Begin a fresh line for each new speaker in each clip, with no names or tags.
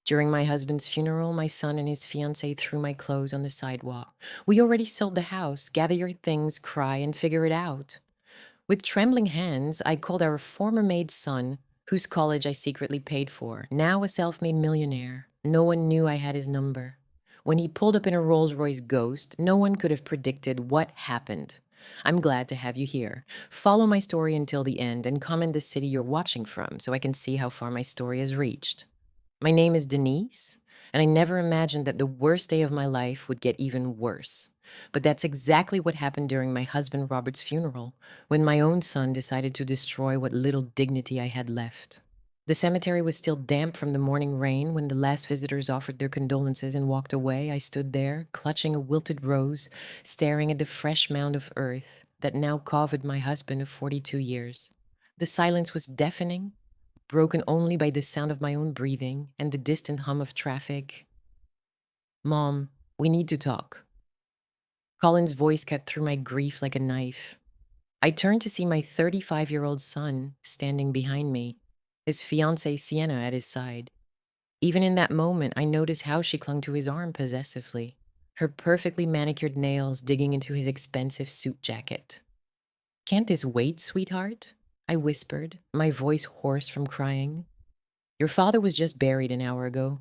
During my husband's funeral, my son and his fiancée threw my clothes on the sidewalk. We already sold the house. Gather your things, cry, and figure it out. With trembling hands, I called our former maid's son, whose college I secretly paid for, now a self-made millionaire. No one knew I had his number. When he pulled up in a Rolls-Royce Ghost, no one could have predicted what happened. I'm glad to have you here. Follow my story until the end and comment the city you're watching from so I can see how far my story has reached. My name is Denise, and I never imagined that the worst day of my life would get even worse. But that's exactly what happened during my husband Robert's funeral, when my own son decided to destroy what little dignity I had left. The cemetery was still damp from the morning rain when the last visitors offered their condolences and walked away. I stood there, clutching a wilted rose, staring at the fresh mound of earth that now covered my husband of 42 years. The silence was deafening, broken only by the sound of my own breathing and the distant hum of traffic. Mom, we need to talk. Colin's voice cut through my grief like a knife. I turned to see my 35-year-old son standing behind me, his fiancée Sienna at his side. Even in that moment, I noticed how she clung to his arm possessively, her perfectly manicured nails digging into his expensive suit jacket. Can't this wait, sweetheart? I whispered, my voice hoarse from crying. Your father was just buried an hour ago.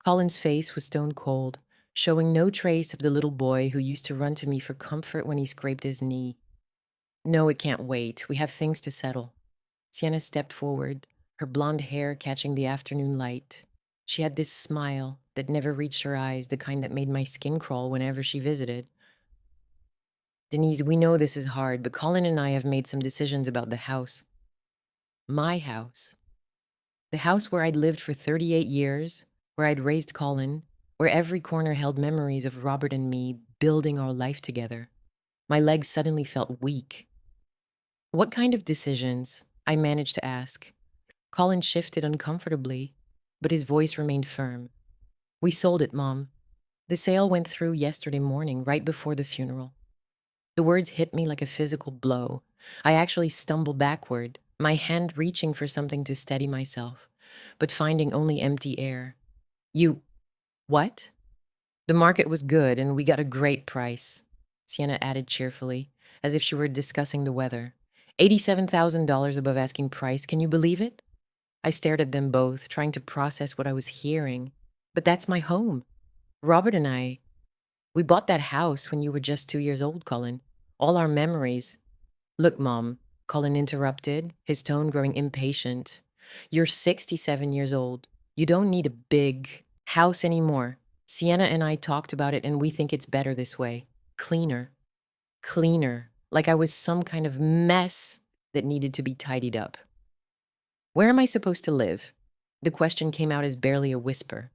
Colin's face was stone cold, showing no trace of the little boy who used to run to me for comfort when he scraped his knee. No, it can't wait. We have things to settle. Sienna stepped forward, her blonde hair catching the afternoon light. She had this smile that never reached her eyes, the kind that made my skin crawl whenever she visited. Denise, we know this is hard, but Colin and I have made some decisions about the house. My house. The house where I'd lived for 38 years, where I'd raised Colin, where every corner held memories of Robert and me building our life together. My legs suddenly felt weak. What kind of decisions? I managed to ask. Colin shifted uncomfortably, but his voice remained firm. We sold it, Mom. The sale went through yesterday morning, right before the funeral. The words hit me like a physical blow. I actually stumbled backward, my hand reaching for something to steady myself, but finding only empty air. You, what? The market was good and we got a great price, Sienna added cheerfully, as if she were discussing the weather. $87,000 above asking price, can you believe it? I stared at them both, trying to process what I was hearing. But that's my home. Robert and I, we bought that house when you were just 2 years old, Colin. All our memories. Look, Mom, Colin interrupted, his tone growing impatient. You're 67 years old. You don't need a big house anymore. Sienna and I talked about it and we think it's better this way. Cleaner. Cleaner. Like I was some kind of mess that needed to be tidied up. Where am I supposed to live? The question came out as barely a whisper.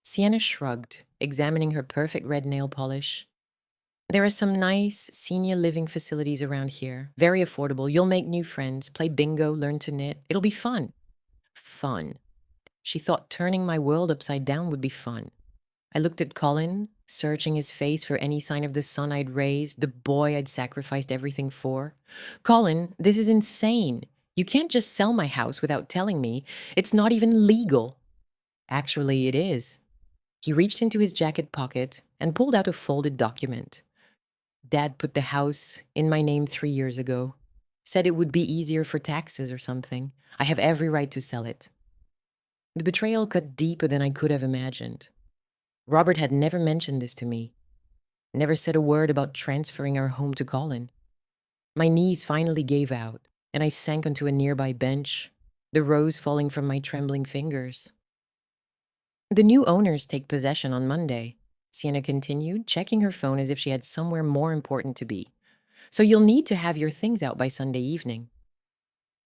Sienna shrugged, examining her perfect red nail polish. There are some nice senior living facilities around here. Very affordable. You'll make new friends, play bingo, learn to knit. It'll be fun. Fun. She thought turning my world upside down would be fun. I looked at Colin, searching his face for any sign of the son I'd raised, the boy I'd sacrificed everything for. Colin, this is insane. You can't just sell my house without telling me. It's not even legal. Actually, it is. He reached into his jacket pocket and pulled out a folded document. Dad put the house in my name 3 years ago. Said it would be easier for taxes or something. I have every right to sell it. The betrayal cut deeper than I could have imagined. Robert had never mentioned this to me. Never said a word about transferring our home to Colin. My knees finally gave out, and I sank onto a nearby bench, the rose falling from my trembling fingers. The new owners take possession on Monday, Sienna continued, checking her phone as if she had somewhere more important to be. So you'll need to have your things out by Sunday evening.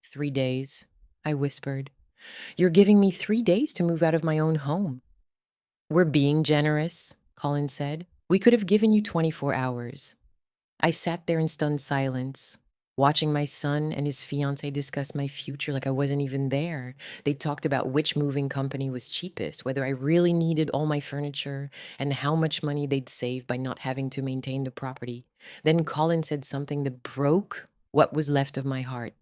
3 days, I whispered. You're giving me 3 days to move out of my own home. We're being generous, Colin said. We could have given you 24 hours. I sat there in stunned silence, watching my son and his fiancée discuss my future like I wasn't even there. They talked about which moving company was cheapest, whether I really needed all my furniture, and how much money they'd save by not having to maintain the property. Then Colin said something that broke what was left of my heart.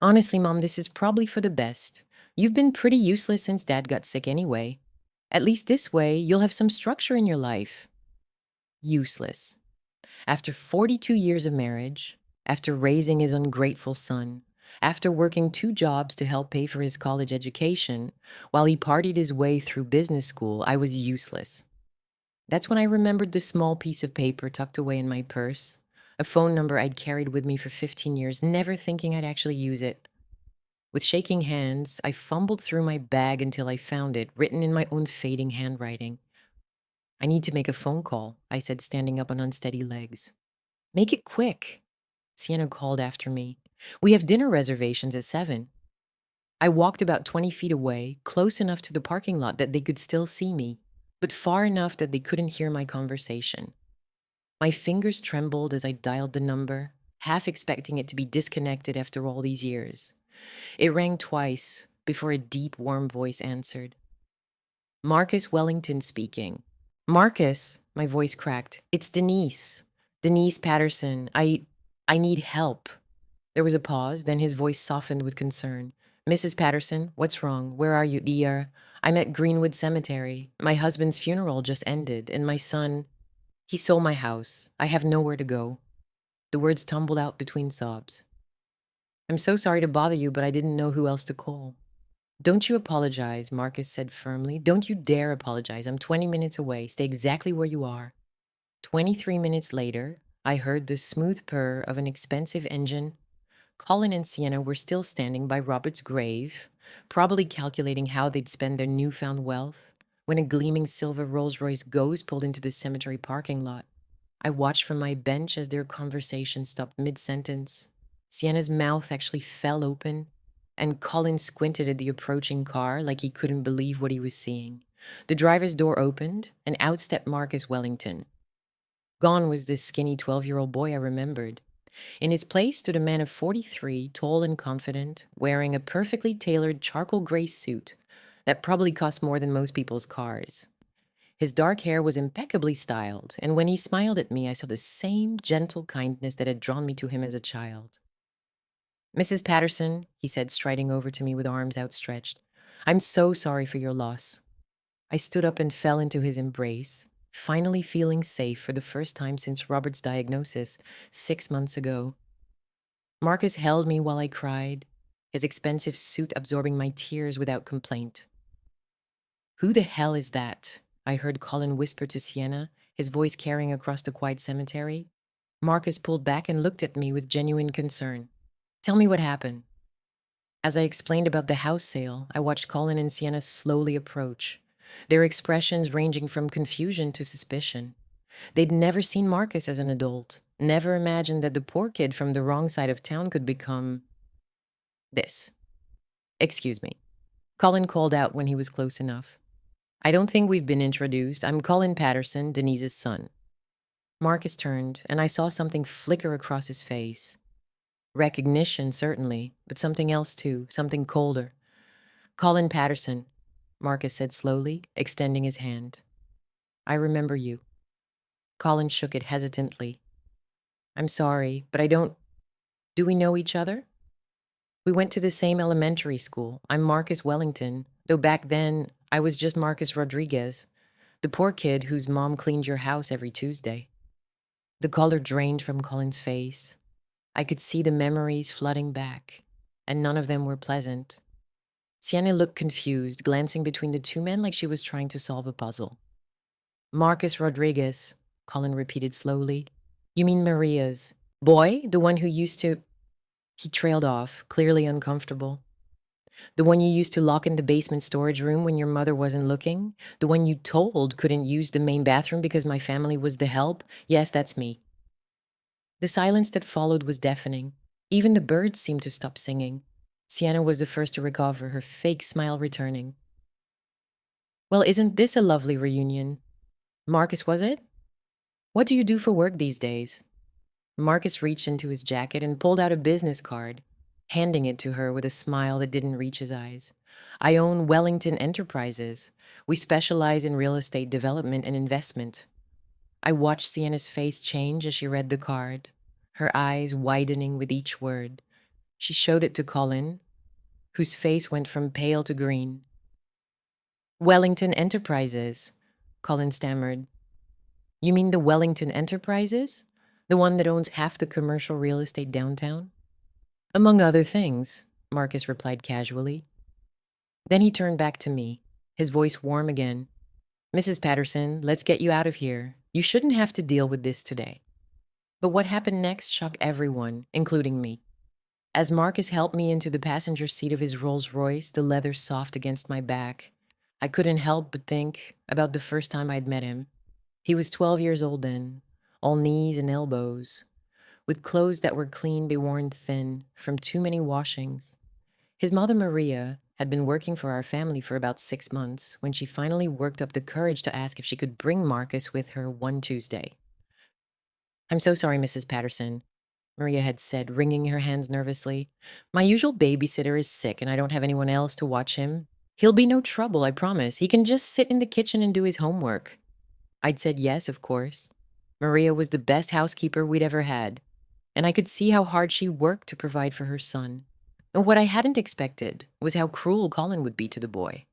Honestly, Mom, this is probably for the best. You've been pretty useless since Dad got sick anyway. At least this way, you'll have some structure in your life. Useless. After 42 years of marriage, after raising his ungrateful son, after working 2 jobs to help pay for his college education, while he partied his way through business school, I was useless. That's when I remembered the small piece of paper tucked away in my purse, a phone number I'd carried with me for 15 years, never thinking I'd actually use it. With shaking hands, I fumbled through my bag until I found it, written in my own fading handwriting. I need to make a phone call, I said, standing up on unsteady legs. Make it quick, Sienna called after me. We have dinner reservations at 7. I walked about 20 feet away, close enough to the parking lot that they could still see me, but far enough that they couldn't hear my conversation. My fingers trembled as I dialed the number, half expecting it to be disconnected after all these years. It rang twice before a deep, warm voice answered. Marcus Wellington speaking. Marcus, my voice cracked. It's Denise. Denise Patterson. I need help. There was a pause, then his voice softened with concern. Mrs. Patterson, what's wrong? Where are you, dear? I'm at Greenwood Cemetery. My husband's funeral just ended, and my son, he sold my house. I have nowhere to go. The words tumbled out between sobs. I'm so sorry to bother you, but I didn't know who else to call. Don't you apologize, Marcus said firmly. Don't you dare apologize. I'm 20 minutes away. Stay exactly where you are. 23 minutes later, I heard the smooth purr of an expensive engine. Colin and Sienna were still standing by Robert's grave, probably calculating how they'd spend their newfound wealth, when a gleaming silver Rolls-Royce Ghost pulled into the cemetery parking lot. I watched from my bench as their conversation stopped mid-sentence. Sienna's mouth actually fell open, and Colin squinted at the approaching car like he couldn't believe what he was seeing. The driver's door opened, and out stepped Marcus Wellington. Gone was the skinny 12-year-old boy I remembered. In his place stood a man of 43, tall and confident, wearing a perfectly tailored charcoal gray suit that probably cost more than most people's cars. His dark hair was impeccably styled, and when he smiled at me, I saw the same gentle kindness that had drawn me to him as a child. Mrs. Patterson, he said, striding over to me with arms outstretched, I'm so sorry for your loss. I stood up and fell into his embrace, finally feeling safe for the first time since Robert's diagnosis 6 months ago. Marcus held me while I cried, his expensive suit absorbing my tears without complaint. Who the hell is that? I heard Colin whisper to Sienna, his voice carrying across the quiet cemetery. Marcus pulled back and looked at me with genuine concern. Tell me what happened. As I explained about the house sale, I watched Colin and Sienna slowly approach, their expressions ranging from confusion to suspicion. They'd never seen Marcus as an adult, never imagined that the poor kid from the wrong side of town could become this. Excuse me. Colin called out when he was close enough. I don't think we've been introduced. I'm Colin Patterson, Denise's son. Marcus turned, and I saw something flicker across his face. Recognition, certainly, but something else too, something colder. Colin Patterson, Marcus said slowly, extending his hand. I remember you. Colin shook it hesitantly. I'm sorry, but I don't... Do we know each other? We went to the same elementary school. I'm Marcus Wellington, though back then I was just Marcus Rodriguez, the poor kid whose mom cleaned your house every Tuesday. The color drained from Colin's face. I could see the memories flooding back, and none of them were pleasant. Sienna looked confused, glancing between the two men like she was trying to solve a puzzle. Marcus Rodriguez, Colin repeated slowly. You mean Maria's boy? The one who used to... He trailed off, clearly uncomfortable. The one you used to lock in the basement storage room when your mother wasn't looking? The one you told couldn't use the main bathroom because my family was the help? Yes, that's me. The silence that followed was deafening. Even the birds seemed to stop singing. Sienna was the first to recover, her fake smile returning. Well, isn't this a lovely reunion? Marcus, was it? What do you do for work these days? Marcus reached into his jacket and pulled out a business card, handing it to her with a smile that didn't reach his eyes. I own Wellington Enterprises. We specialize in real estate development and investment. I watched Sienna's face change as she read the card, her eyes widening with each word. She showed it to Colin. whose face went from pale to green. Wellington Enterprises, Colin stammered. You mean the Wellington Enterprises? The one that owns half the commercial real estate downtown? Among other things, Marcus replied casually. Then he turned back to me, his voice warm again. Mrs. Patterson, let's get you out of here. You shouldn't have to deal with this today. But what happened next shocked everyone, including me. As Marcus helped me into the passenger seat of his Rolls-Royce, the leather soft against my back, I couldn't help but think about the first time I'd met him. He was 12 years old then, all knees and elbows, with clothes that were clean but worn thin from too many washings. His mother, Maria, had been working for our family for about 6 months when she finally worked up the courage to ask if she could bring Marcus with her one Tuesday. I'm so sorry, Mrs. Patterson, Maria had said, wringing her hands nervously. My usual babysitter is sick and I don't have anyone else to watch him. He'll be no trouble, I promise. He can just sit in the kitchen and do his homework. I'd said yes, of course. Maria was the best housekeeper we'd ever had, and I could see how hard she worked to provide for her son. And what I hadn't expected was how cruel Colin would be to the boy.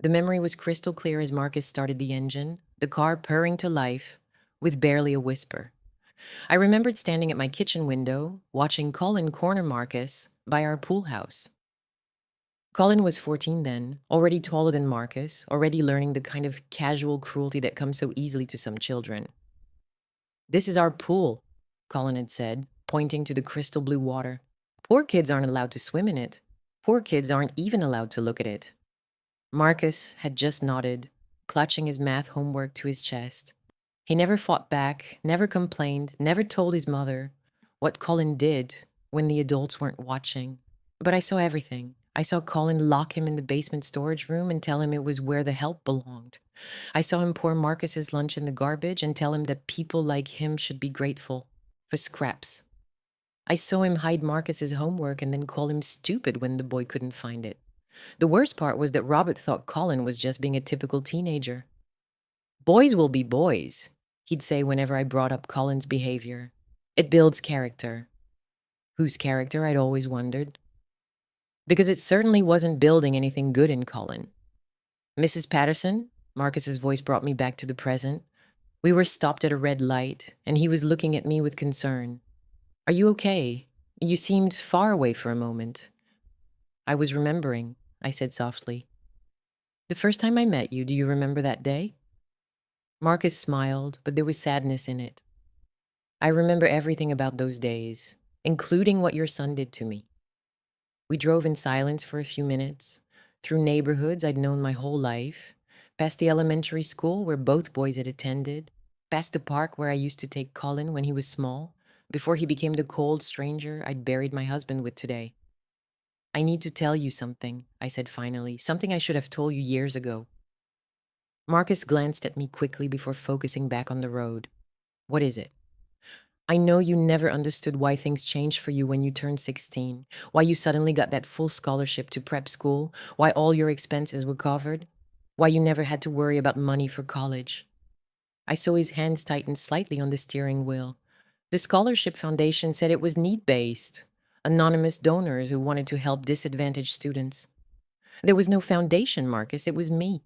The memory was crystal clear as Marcus started the engine, the car purring to life, with barely a whisper. I remembered standing at my kitchen window, watching Colin corner Marcus by our pool house. Colin was 14 then, already taller than Marcus, already learning the kind of casual cruelty that comes so easily to some children. This is our pool, Colin had said, pointing to the crystal blue water. Poor kids aren't allowed to swim in it. Poor kids aren't even allowed to look at it. Marcus had just nodded, clutching his math homework to his chest. He never fought back, never complained, never told his mother what Colin did when the adults weren't watching. But I saw everything. I saw Colin lock him in the basement storage room and tell him it was where the help belonged. I saw him pour Marcus's lunch in the garbage and tell him that people like him should be grateful for scraps. I saw him hide Marcus's homework and then call him stupid when the boy couldn't find it. The worst part was that Robert thought Colin was just being a typical teenager. Boys will be boys, he'd say whenever I brought up Colin's behavior. It builds character. Whose character, I'd always wondered. Because it certainly wasn't building anything good in Colin. Mrs. Patterson, Marcus's voice brought me back to the present. We were stopped at a red light, and he was looking at me with concern. Are you okay? You seemed far away for a moment. I was remembering, I said softly. The first time I met you, do you remember that day? Marcus smiled, but there was sadness in it. I remember everything about those days, including what your son did to me. We drove in silence for a few minutes, through neighborhoods I'd known my whole life, past the elementary school where both boys had attended, past the park where I used to take Colin when he was small, before he became the cold stranger I'd buried my husband with today. I need to tell you something, I said finally, something I should have told you years ago. Marcus glanced at me quickly before focusing back on the road. What is it? I know you never understood why things changed for you when you turned 16, why you suddenly got that full scholarship to prep school, why all your expenses were covered, why you never had to worry about money for college. I saw his hands tighten slightly on the steering wheel. The scholarship foundation said it was need-based, anonymous donors who wanted to help disadvantaged students. There was no foundation, Marcus, it was me.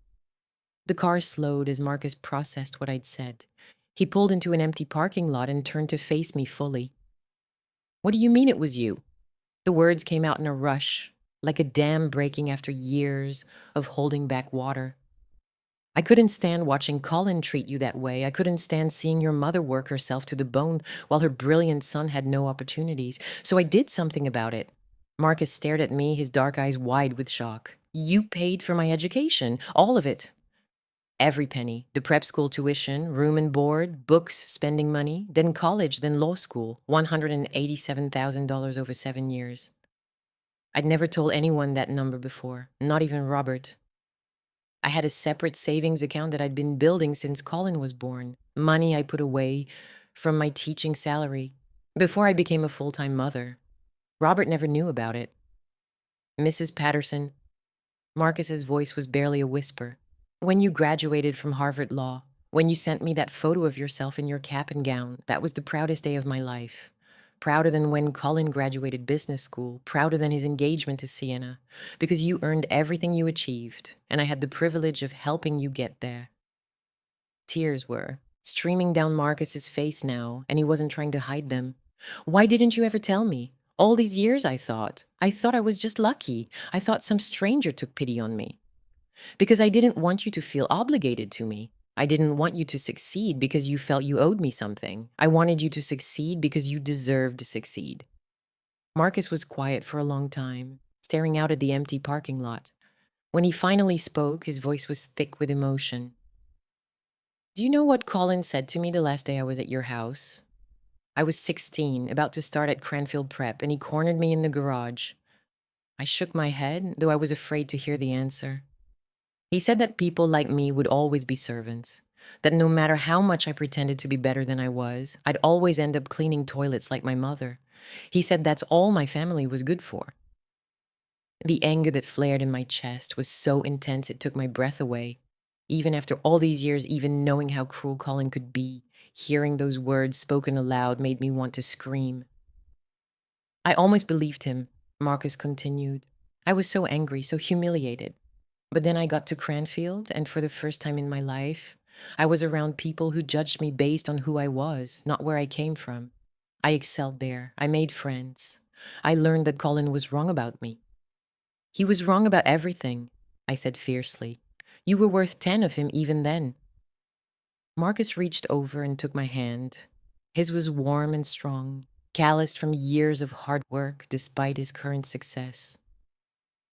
The car slowed as Marcus processed what I'd said. He pulled into an empty parking lot and turned to face me fully. What do you mean it was you? The words came out in a rush, like a dam breaking after years of holding back water. I couldn't stand watching Colin treat you that way. I couldn't stand seeing your mother work herself to the bone while her brilliant son had no opportunities. So I did something about it. Marcus stared at me, his dark eyes wide with shock. You paid for my education, all of it. Every penny, the prep school tuition, room and board, books, spending money, then college, then law school, $187,000 over 7 years. I'd never told anyone that number before, not even Robert. I had a separate savings account that I'd been building since Colin was born, money I put away from my teaching salary, before I became a full-time mother. Robert never knew about it. Mrs. Patterson, Marcus's voice was barely a whisper. When you graduated from Harvard Law, when you sent me that photo of yourself in your cap and gown, that was the proudest day of my life. Prouder than when Colin graduated business school, prouder than his engagement to Sienna, because you earned everything you achieved, and I had the privilege of helping you get there. Tears were streaming down Marcus's face now, and he wasn't trying to hide them. Why didn't you ever tell me? All these years, I thought. I thought I was just lucky. I thought some stranger took pity on me. Because I didn't want you to feel obligated to me. I didn't want you to succeed because you felt you owed me something. I wanted you to succeed because you deserved to succeed. Marcus was quiet for a long time, staring out at the empty parking lot. When he finally spoke, his voice was thick with emotion. Do you know what Colin said to me the last day I was at your house? I was 16, about to start at Cranfield Prep, and he cornered me in the garage. I shook my head, though I was afraid to hear the answer. He said that people like me would always be servants, that no matter how much I pretended to be better than I was, I'd always end up cleaning toilets like my mother. He said that's all my family was good for. The anger that flared in my chest was so intense it took my breath away. Even after all these years, even knowing how cruel Colin could be, hearing those words spoken aloud made me want to scream. I almost believed him, Marcus continued. I was so angry, so humiliated. But then I got to Cranfield, and for the first time in my life, I was around people who judged me based on who I was, not where I came from. I excelled there. I made friends. I learned that Colin was wrong about me. He was wrong about everything, I said fiercely. You were worth 10 of him even then. Marcus reached over and took my hand. His was warm and strong, calloused from years of hard work despite his current success.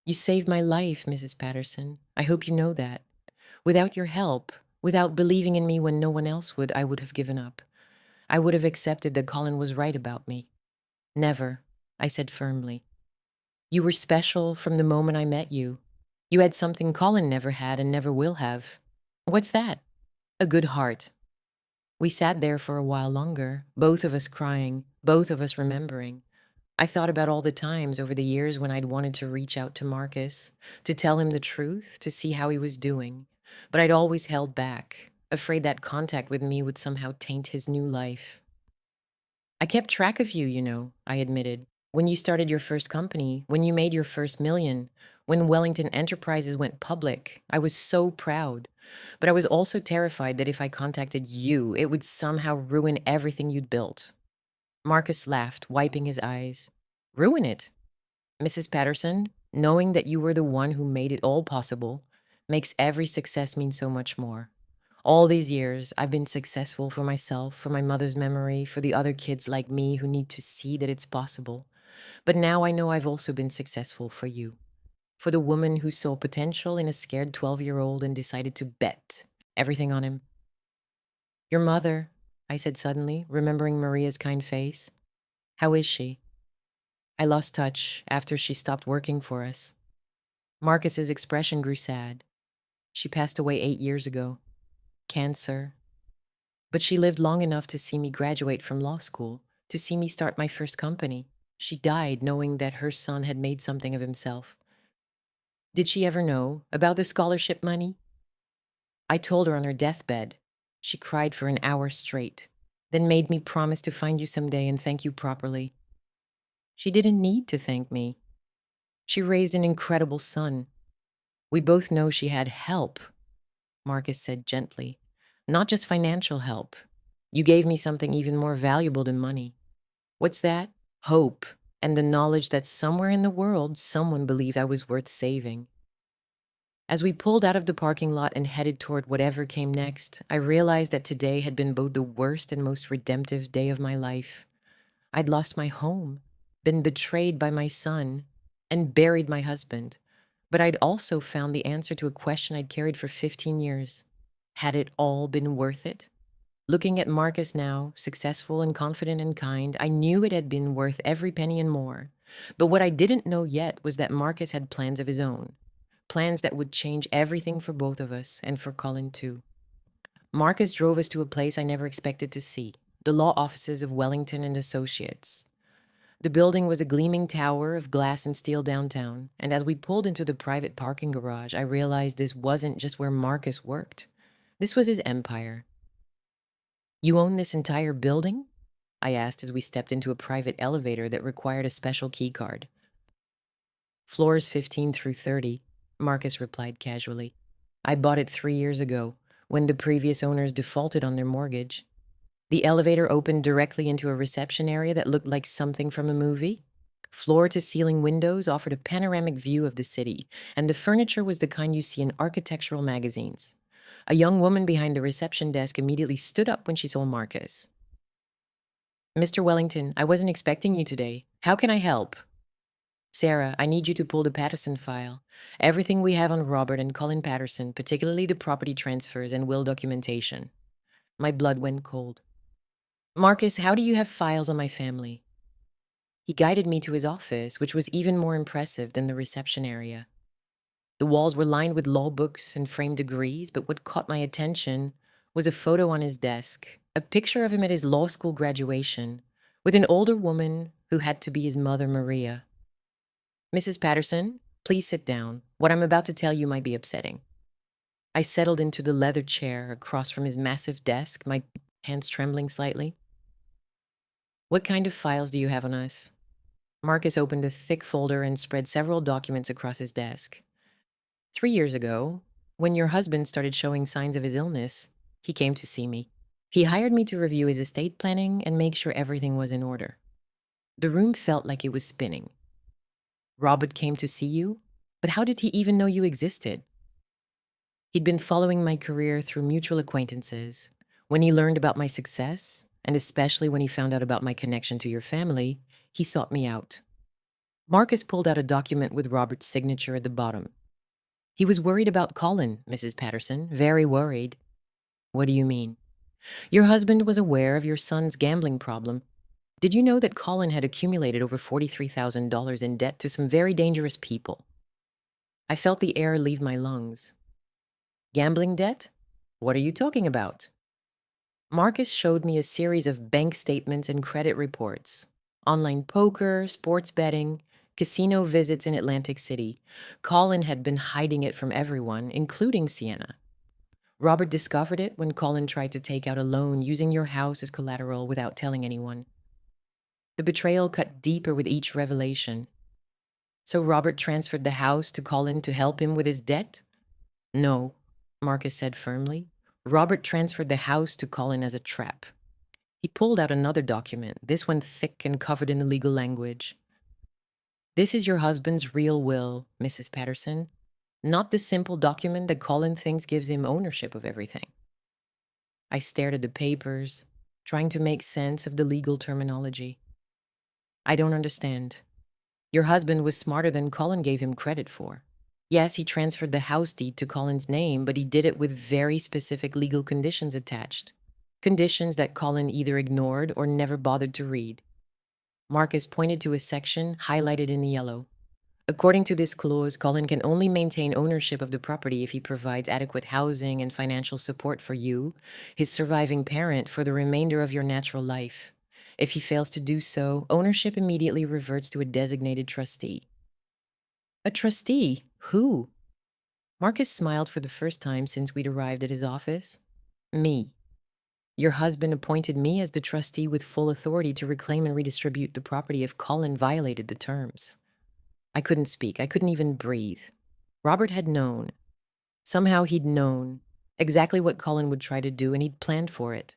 You saved my life, Mrs. Patterson. I hope you know that. Without your help, without believing in me when no one else would, I would have given up. I would have accepted that Colin was right about me. Never, I said firmly. You were special from the moment I met you. You had something Colin never had and never will have. What's that? A good heart. We sat there for a while longer, both of us crying, both of us remembering. I thought about all the times over the years when I'd wanted to reach out to Marcus, to tell him the truth, to see how he was doing. But I'd always held back, afraid that contact with me would somehow taint his new life. I kept track of you, I admitted. When you started your first company, when you made your first million, when Wellington Enterprises went public, I was so proud. But I was also terrified that if I contacted you, it would somehow ruin everything you'd built. Marcus laughed, wiping his eyes. Ruin it? Mrs. Patterson, knowing that you were the one who made it all possible, makes every success mean so much more. All these years, I've been successful for myself, for my mother's memory, for the other kids like me who need to see that it's possible. But now I know I've also been successful for you. For the woman who saw potential in a scared 12-year-old and decided to bet everything on him. Your mother, I said suddenly, remembering Maria's kind face. How is she? I lost touch after she stopped working for us. Marcus's expression grew sad. She passed away 8 years ago. Cancer. But she lived long enough to see me graduate from law school, to see me start my first company. She died knowing that her son had made something of himself. Did she ever know about the scholarship money? I told her on her deathbed. She cried for an hour straight, then made me promise to find you someday and thank you properly. She didn't need to thank me. She raised an incredible son. We both know she had help, Marcus said gently. Not just financial help. You gave me something even more valuable than money. What's that? Hope, and the knowledge that somewhere in the world someone believed I was worth saving. As we pulled out of the parking lot and headed toward whatever came next, I realized that today had been both the worst and most redemptive day of my life. I'd lost my home, been betrayed by my son, and buried my husband. But I'd also found the answer to a question I'd carried for 15 years. Had it all been worth it? Looking at Marcus now, successful and confident and kind, I knew it had been worth every penny and more. But what I didn't know yet was that Marcus had plans of his own. Plans that would change everything for both of us, and for Colin too. Marcus drove us to a place I never expected to see, the law offices of Wellington and Associates. The building was a gleaming tower of glass and steel downtown, and as we pulled into the private parking garage, I realized this wasn't just where Marcus worked. This was his empire. You own this entire building? I asked as we stepped into a private elevator that required a special key card. Floors 15 through 30, Marcus replied casually. I bought it 3 years ago, when the previous owners defaulted on their mortgage. The elevator opened directly into a reception area that looked like something from a movie. Floor to ceiling windows offered a panoramic view of the city, and the furniture was the kind you see in architectural magazines. A young woman behind the reception desk immediately stood up when she saw Marcus. Mr. Wellington, I wasn't expecting you today. How can I help? Sarah, I need you to pull the Patterson file. Everything we have on Robert and Colin Patterson, particularly the property transfers and will documentation. My blood went cold. Marcus, how do you have files on my family? He guided me to his office, which was even more impressive than the reception area. The walls were lined with law books and framed degrees, but what caught my attention was a photo on his desk, a picture of him at his law school graduation, with an older woman who had to be his mother, Maria. Mrs. Patterson, please sit down. What I'm about to tell you might be upsetting. I settled into the leather chair across from his massive desk, my hands trembling slightly. What kind of files do you have on us? Marcus opened a thick folder and spread several documents across his desk. 3 years ago, when your husband started showing signs of his illness, he came to see me. He hired me to review his estate planning and make sure everything was in order. The room felt like it was spinning. Robert came to see you? But how did he even know you existed? He'd been following my career through mutual acquaintances. When he learned about my success, and especially when he found out about my connection to your family, he sought me out. Marcus pulled out a document with Robert's signature at the bottom. He was worried about Colin, Mrs. Patterson, very worried. What do you mean? Your husband was aware of your son's gambling problem. Did you know that Colin had accumulated over $43,000 in debt to some very dangerous people? I felt the air leave my lungs. Gambling debt? What are you talking about? Marcus showed me a series of bank statements and credit reports. Online poker, sports betting, casino visits in Atlantic City. Colin had been hiding it from everyone, including Sienna. Robert discovered it when Colin tried to take out a loan using your house as collateral without telling anyone. The betrayal cut deeper with each revelation. So Robert transferred the house to Colin to help him with his debt? No, Marcus said firmly. Robert transferred the house to Colin as a trap. He pulled out another document, this one thick and covered in the legal language. This is your husband's real will, Mrs. Patterson, not the simple document that Colin thinks gives him ownership of everything. I stared at the papers, trying to make sense of the legal terminology. I don't understand. Your husband was smarter than Colin gave him credit for. Yes, he transferred the house deed to Colin's name, but he did it with very specific legal conditions attached. Conditions that Colin either ignored or never bothered to read. Marcus pointed to a section highlighted in yellow. According to this clause, Colin can only maintain ownership of the property if he provides adequate housing and financial support for you, his surviving parent, for the remainder of your natural life. If he fails to do so, ownership immediately reverts to a designated trustee. A trustee? Who? Marcus smiled for the first time since we'd arrived at his office. Me. Your husband appointed me as the trustee with full authority to reclaim and redistribute the property if Colin violated the terms. I couldn't speak. I couldn't even breathe. Robert had known. Somehow he'd known exactly what Colin would try to do, and he'd planned for it.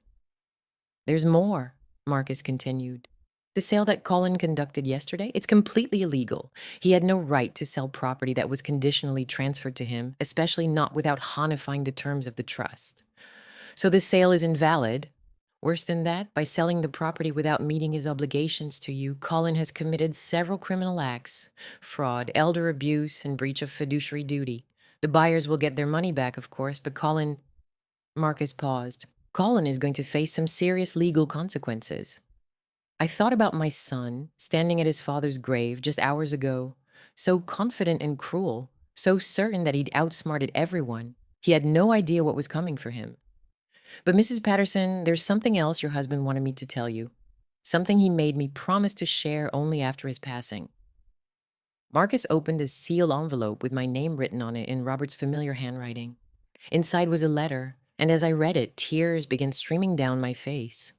There's more, Marcus continued. The sale that Colin conducted yesterday, it's completely illegal. He had no right to sell property that was conditionally transferred to him, especially not without honifying the terms of the trust. So the sale is invalid. Worse than that, by selling the property without meeting his obligations to you, Colin has committed several criminal acts: fraud, elder abuse, and breach of fiduciary duty. The buyers will get their money back, of course, but Colin... Marcus paused. Colin is going to face some serious legal consequences. I thought about my son, standing at his father's grave just hours ago, so confident and cruel, so certain that he'd outsmarted everyone. He had no idea what was coming for him. But Mrs. Patterson, there's something else your husband wanted me to tell you. Something he made me promise to share only after his passing. Marcus opened a sealed envelope with my name written on it in Robert's familiar handwriting. Inside was a letter, and as I read it, tears began streaming down my face.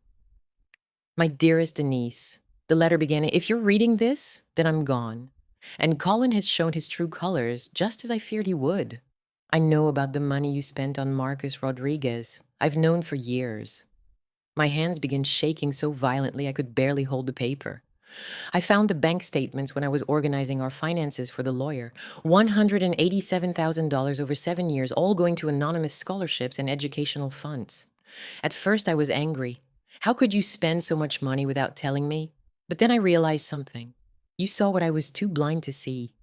My dearest Denise, the letter began, if you're reading this, then I'm gone. And Colin has shown his true colors, just as I feared he would. I know about the money you spent on Marcus Rodriguez. I've known for years. My hands began shaking so violently I could barely hold the paper. I found the bank statements when I was organizing our finances for the lawyer. $187,000 over 7 years, all going to anonymous scholarships and educational funds. At first, I was angry. How could you spend so much money without telling me? But then I realized something. You saw what I was too blind to see.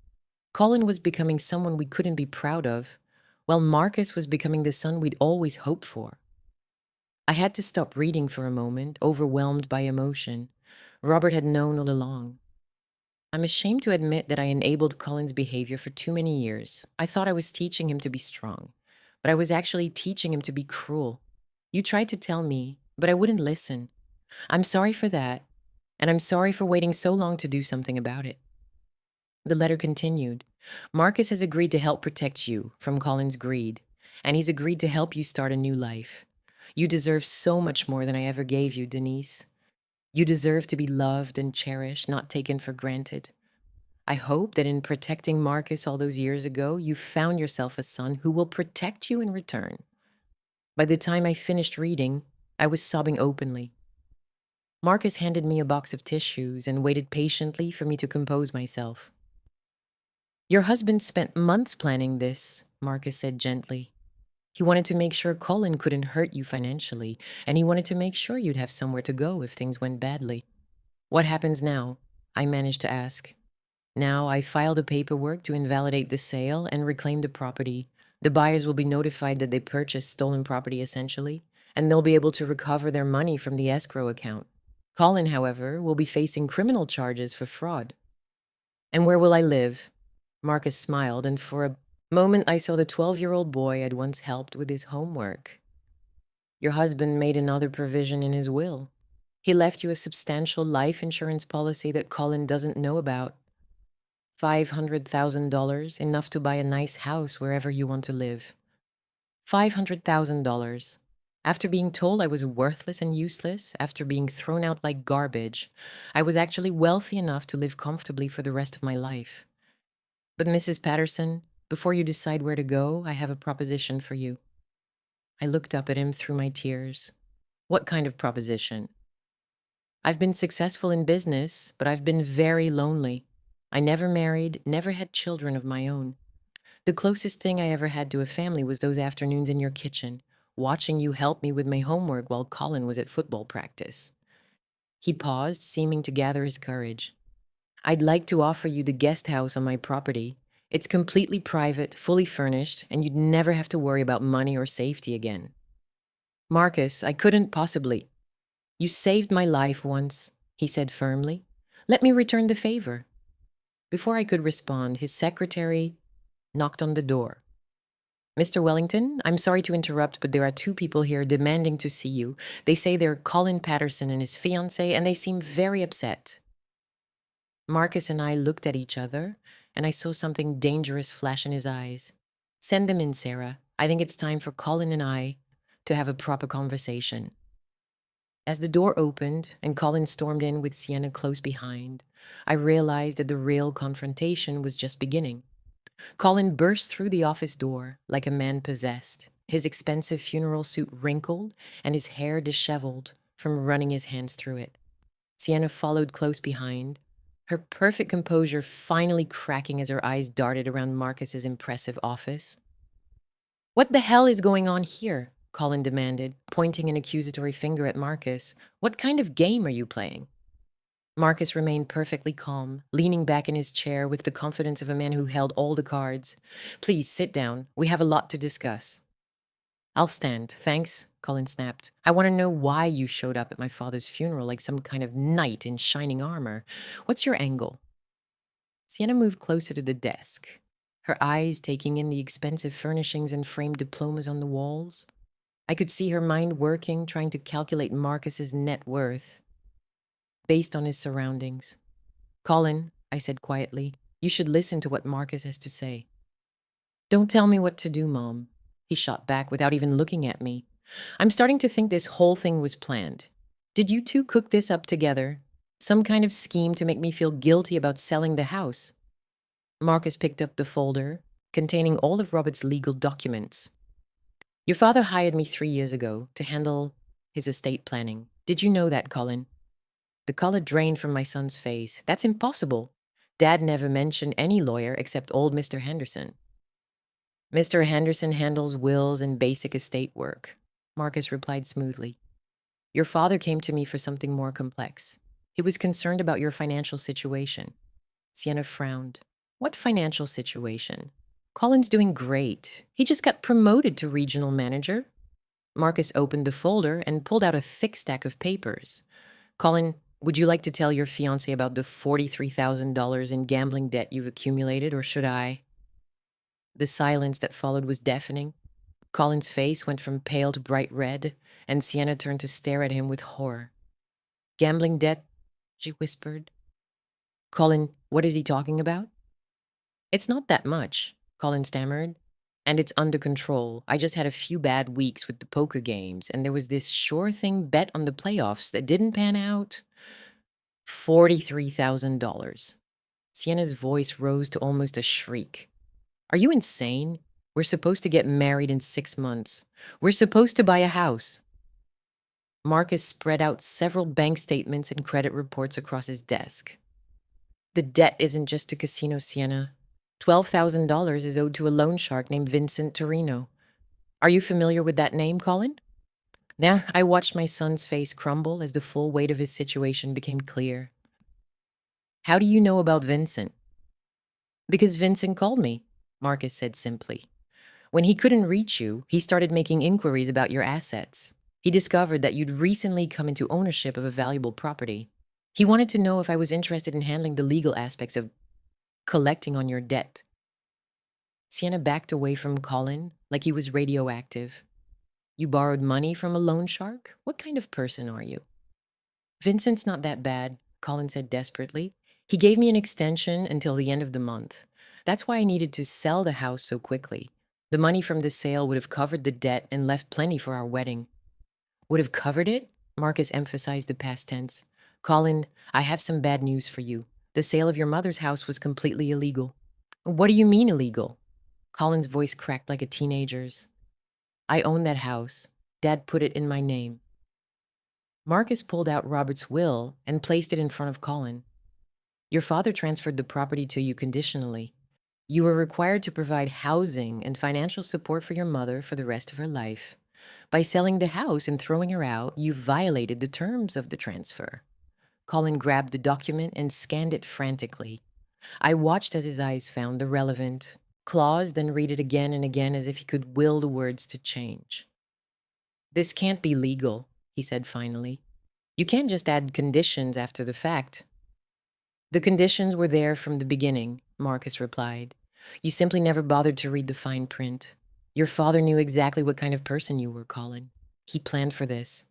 Colin was becoming someone we couldn't be proud of, while Marcus was becoming the son we'd always hoped for. I had to stop reading for a moment, overwhelmed by emotion. Robert had known all along. I'm ashamed to admit that I enabled Colin's behavior for too many years. I thought I was teaching him to be strong, but I was actually teaching him to be cruel. You tried to tell me, but I wouldn't listen. I'm sorry for that, and I'm sorry for waiting so long to do something about it. The letter continued. Marcus has agreed to help protect you from Colin's greed, and he's agreed to help you start a new life. You deserve so much more than I ever gave you, Denise. You deserve to be loved and cherished, not taken for granted. I hope that in protecting Marcus all those years ago, you found yourself a son who will protect you in return. By the time I finished reading, I was sobbing openly. Marcus handed me a box of tissues and waited patiently for me to compose myself. Your husband spent months planning this, Marcus said gently. He wanted to make sure Colin couldn't hurt you financially, and he wanted to make sure you'd have somewhere to go if things went badly. What happens now? I managed to ask. Now I filed the paperwork to invalidate the sale and reclaim the property. The buyers will be notified that they purchased stolen property essentially, and they'll be able to recover their money from the escrow account. Colin, however, will be facing criminal charges for fraud. And where will I live? Marcus smiled, and for a moment I saw the 12-year-old boy I'd once helped with his homework. Your husband made another provision in his will. He left you a substantial life insurance policy that Colin doesn't know about. $500,000, enough to buy a nice house wherever you want to live. $500,000. After being told I was worthless and useless, after being thrown out like garbage, I was actually wealthy enough to live comfortably for the rest of my life. But Mrs. Patterson, before you decide where to go, I have a proposition for you. I looked up at him through my tears. What kind of proposition? I've been successful in business, but I've been very lonely. I never married, never had children of my own. The closest thing I ever had to a family was those afternoons in your kitchen, watching you help me with my homework while Colin was at football practice. He paused, seeming to gather his courage. I'd like to offer you the guest house on my property. It's completely private, fully furnished, and you'd never have to worry about money or safety again. Marcus, I couldn't possibly. You saved my life once, he said firmly. Let me return the favor. Before I could respond, his secretary knocked on the door. Mr. Wellington, I'm sorry to interrupt, but there are two people here demanding to see you. They say they're Colin Patterson and his fiancée, and they seem very upset. Marcus and I looked at each other, and I saw something dangerous flash in his eyes. Send them in, Sarah. I think it's time for Colin and I to have a proper conversation. As the door opened and Colin stormed in with Sienna close behind, I realized that the real confrontation was just beginning. Colin burst through the office door like a man possessed, his expensive funeral suit wrinkled and his hair disheveled from running his hands through it. Sienna followed close behind, her perfect composure finally cracking as her eyes darted around Marcus's impressive office. What the hell is going on here? Colin demanded, pointing an accusatory finger at Marcus. What kind of game are you playing? Marcus remained perfectly calm, leaning back in his chair with the confidence of a man who held all the cards. Please sit down. We have a lot to discuss. I'll stand, thanks, Colin snapped. I want to know why you showed up at my father's funeral like some kind of knight in shining armor. What's your angle? Sienna moved closer to the desk, her eyes taking in the expensive furnishings and framed diplomas on the walls. I could see her mind working, trying to calculate Marcus's net worth based on his surroundings. Colin, I said quietly, you should listen to what Marcus has to say. Don't tell me what to do, Mom, he shot back without even looking at me. I'm starting to think this whole thing was planned. Did you two cook this up together? Some kind of scheme to make me feel guilty about selling the house? Marcus picked up the folder containing all of Robert's legal documents. Your father hired me 3 years ago to handle his estate planning. Did you know that, Colin? The color drained from my son's face. That's impossible. Dad never mentioned any lawyer except old Mr. Henderson. Mr. Henderson handles wills and basic estate work, Marcus replied smoothly. Your father came to me for something more complex. He was concerned about your financial situation. Sienna frowned. What financial situation? Colin's doing great. He just got promoted to regional manager. Marcus opened the folder and pulled out a thick stack of papers. Colin, would you like to tell your fiancé about the $43,000 in gambling debt you've accumulated, or should I? The silence that followed was deafening. Colin's face went from pale to bright red, and Sienna turned to stare at him with horror. Gambling debt, she whispered. Colin, what is he talking about? It's not that much, Colin stammered. And it's under control. I just had a few bad weeks with the poker games, and there was this sure thing bet on the playoffs that didn't pan out. $43,000. Sienna's voice rose to almost a shriek. Are you insane? We're supposed to get married in 6 months. We're supposed to buy a house. Marcus spread out several bank statements and credit reports across his desk. The debt isn't just a casino, Sienna. $12,000 is owed to a loan shark named Vincent Torino. Are you familiar with that name, Colin? Now, I watched my son's face crumble as the full weight of his situation became clear. How do you know about Vincent? Because Vincent called me, Marcus said simply. When he couldn't reach you, he started making inquiries about your assets. He discovered that you'd recently come into ownership of a valuable property. He wanted to know if I was interested in handling the legal aspects of collecting on your debt. Sienna backed away from Colin like he was radioactive. You borrowed money from a loan shark? What kind of person are you? Vincent's not that bad, Colin said desperately. He gave me an extension until the end of the month. That's why I needed to sell the house so quickly. The money from the sale would have covered the debt and left plenty for our wedding. Would have covered it? Marcus emphasized the past tense. Colin, I have some bad news for you. The sale of your mother's house was completely illegal. What do you mean illegal? Colin's voice cracked like a teenager's. I own that house. Dad put it in my name. Marcus pulled out Robert's will and placed it in front of Colin. Your father transferred the property to you conditionally. You were required to provide housing and financial support for your mother for the rest of her life. By selling the house and throwing her out, you violated the terms of the transfer. Colin grabbed the document and scanned it frantically. I watched as his eyes found the relevant clause, then read it again and again as if he could will the words to change. This can't be legal, he said finally. You can't just add conditions after the fact. The conditions were there from the beginning, Marcus replied. You simply never bothered to read the fine print. Your father knew exactly what kind of person you were, Colin. He planned for this.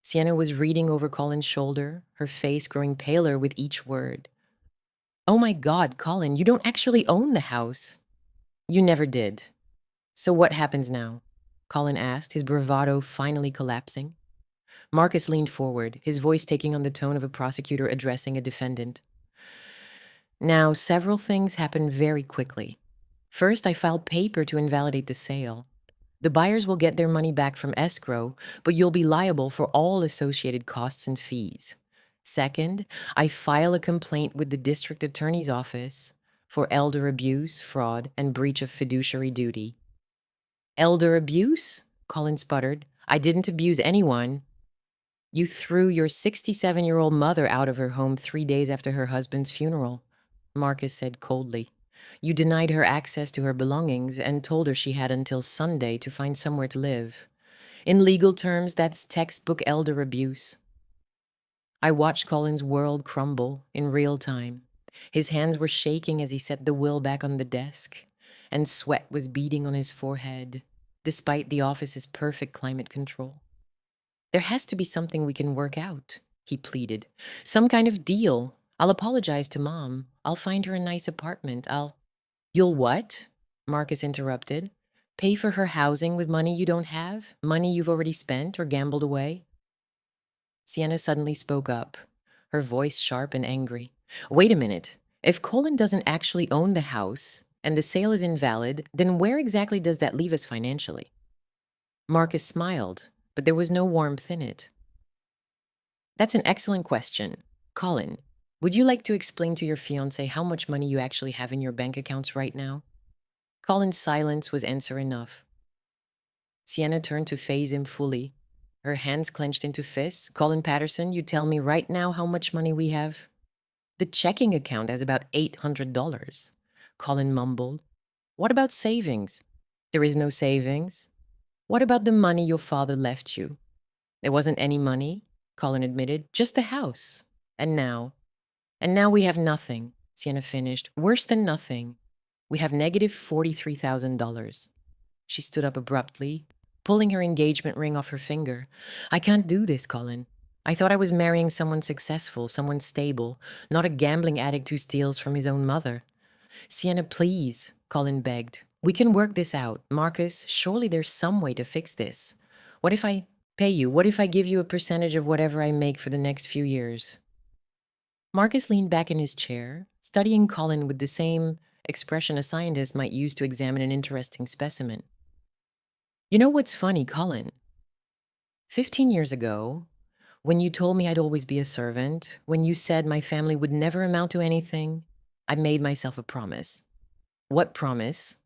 Sienna was reading over Colin's shoulder, her face growing paler with each word. Oh my God, Colin, you don't actually own the house. You never did. So what happens now? Colin asked, his bravado finally collapsing. Marcus leaned forward, his voice taking on the tone of a prosecutor addressing a defendant. Now, several things happened very quickly. First, I filed paper to invalidate the sale. The buyers will get their money back from escrow, but you'll be liable for all associated costs and fees. Second, I file a complaint with the district attorney's office for elder abuse, fraud, and breach of fiduciary duty. Elder abuse? Colin sputtered. I didn't abuse anyone. You threw your 67-year-old mother out of her home 3 days after her husband's funeral, Marcus said coldly. You denied her access to her belongings and told her she had until Sunday to find somewhere to live. In legal terms, that's textbook elder abuse. I watched Colin's world crumble in real time. His hands were shaking as he set the will back on the desk, and sweat was beading on his forehead, despite the office's perfect climate control. There has to be something we can work out, he pleaded. Some kind of deal. I'll apologize to Mom. I'll find her a nice apartment. You'll what? Marcus interrupted. Pay for her housing with money you don't have? Money you've already spent or gambled away? Sienna suddenly spoke up, her voice sharp and angry. Wait a minute. If Colin doesn't actually own the house and the sale is invalid, then where exactly does that leave us financially? Marcus smiled, but there was no warmth in it. That's an excellent question. Colin, would you like to explain to your fiance how much money you actually have in your bank accounts right now? Colin's silence was answer enough. Sienna turned to face him fully, her hands clenched into fists. Colin Patterson, you tell me right now how much money we have? The checking account has about $800. Colin mumbled. What about savings? There is no savings. What about the money your father left you? There wasn't any money, Colin admitted, just the house. And now? And now we have nothing, Sienna finished. Worse than nothing. We have negative $43,000. She stood up abruptly, pulling her engagement ring off her finger. I can't do this, Colin. I thought I was marrying someone successful, someone stable, not a gambling addict who steals from his own mother. Sienna, please, Colin begged. We can work this out. Marcus, surely there's some way to fix this. What if I pay you? What if I give you a percentage of whatever I make for the next few years? Marcus leaned back in his chair, studying Colin with the same expression a scientist might use to examine an interesting specimen. You know what's funny, Colin? 15 years ago, when you told me I'd always be a servant, when you said my family would never amount to anything, I made myself a promise. What promise?